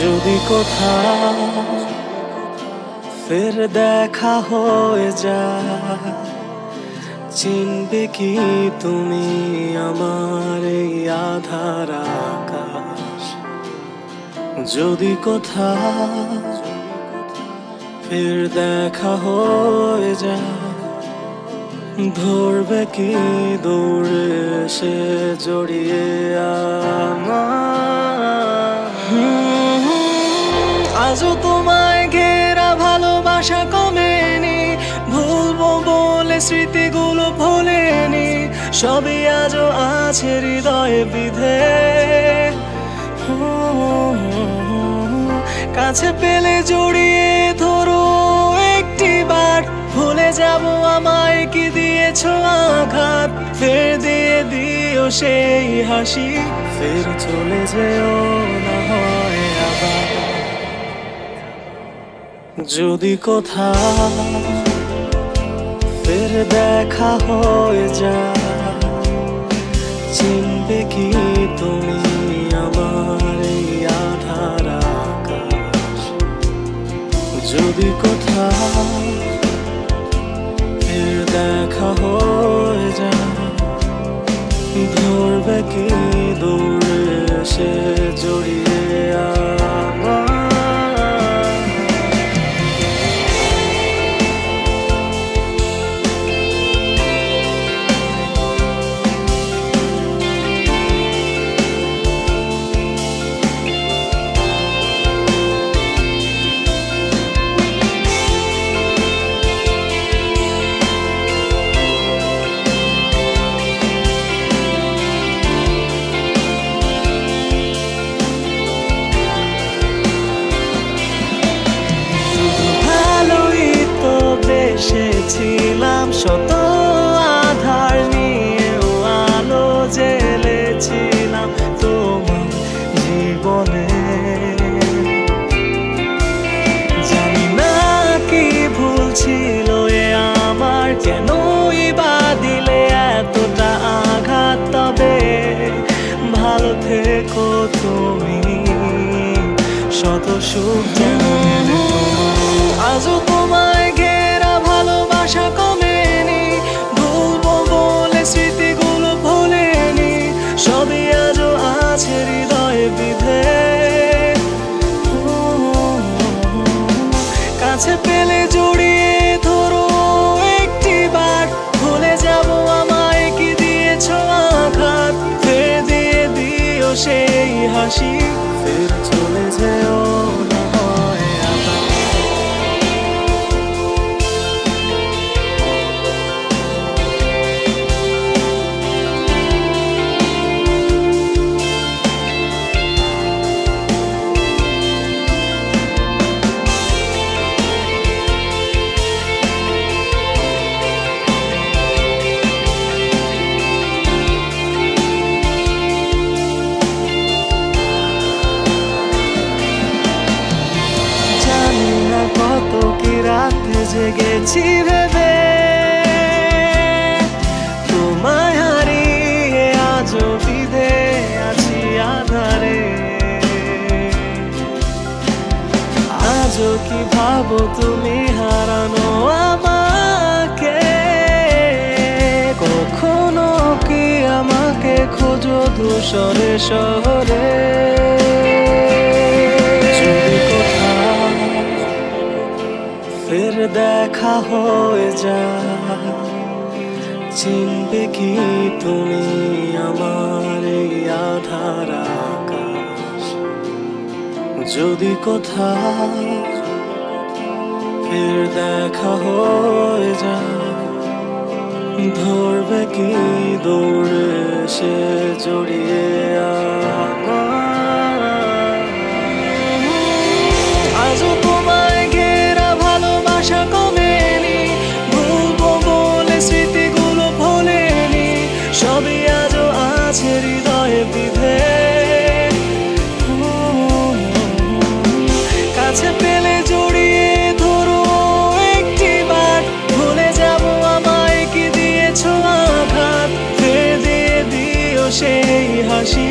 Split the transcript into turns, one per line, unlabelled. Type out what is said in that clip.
যদি কোথাও ফের দেখা হয়ে যায়, চিনবে কি তুমি আমার এই আধার আকাশ? যদি কোথাও ফের দেখা হয়ে যায়, ধরবে কি দৌড়ে এসে জড়িয়ে আমার? আজও তোমায় ঘেরা ভালোবাসা কমেনি, ভুলবো বলে স্মৃতিগুলো ভোলেনি, সবই আজও আছে হৃদয়ে বিধে। কাছে পেলে জড়িয়ে ধরো একটি বার, ভুলে যাব আমায় কি দিয়েছ আঘাত, ফের দিয়ে দিও সেই হাসি, ফের চলে যেও না হয় আবার। যদি কোথাও ফের দেখা হয়ে যায়, চিনবে কি তুমি আমার এই আধার আকাশ? যদি কোথাও ফের দেখা হয়ে যায়, ধরবে কি দৌড়ে এসে জড়িয়ে আমার? ছিলাম শত আধার নিয়েও আলো জ্বেলেছিলাম তোমার জীবনে, জানি না কি ভুল ছিল এ আমার, কেনই বা দিলে এতটা আঘাত, তবে ভালো থেকো তুমি, শত সুখ যেন আজও তোমায় ঘেরা ভালোবাসা কমেনি, ভুলবো বলে স্মৃতিগুলো ভোলেনি, সবই আজও আছে হৃদয়ে বিধে। কাছে পেলে জড়িয়ে ধরো একটি বার, ভুলে যাব আমায় কি দিয়েছ আঘাত, ফের দিয়ে দিও সেই হাসি, ফের চলে যেও না হয় আবার। কত কি রাতে জেগেছি ভেবে, তোমায় হারিয়ে আজও বিধে আছি আধারে, আজও কি ভাবো তুমি হারানো আমাকে, কখনো কি আমাকে খোঁজো ধূসরে শহরে? ফের দেখা হয়ে যায়, চিনবে কি তুমি আমার এই আধার আকাশ? যদি কোথাও ফের দেখা হয়ে যায়, ধরবে কি দৌড়ে এসে জড়িয়ে আমার? আজও তোমায় ঘেরা ভালোবাসা কমেনি, ভুলবো বলে স্মৃতিগুলো ভোলেনি, সবই আজও আছে হৃদয়ে বিধে। কাছে পেলে জড়িয়ে ধরো একটি বার, ভুলে যাব আমায় কি দিয়েছ আঘাত, ফের দিয়ে দিও সেই হাসি।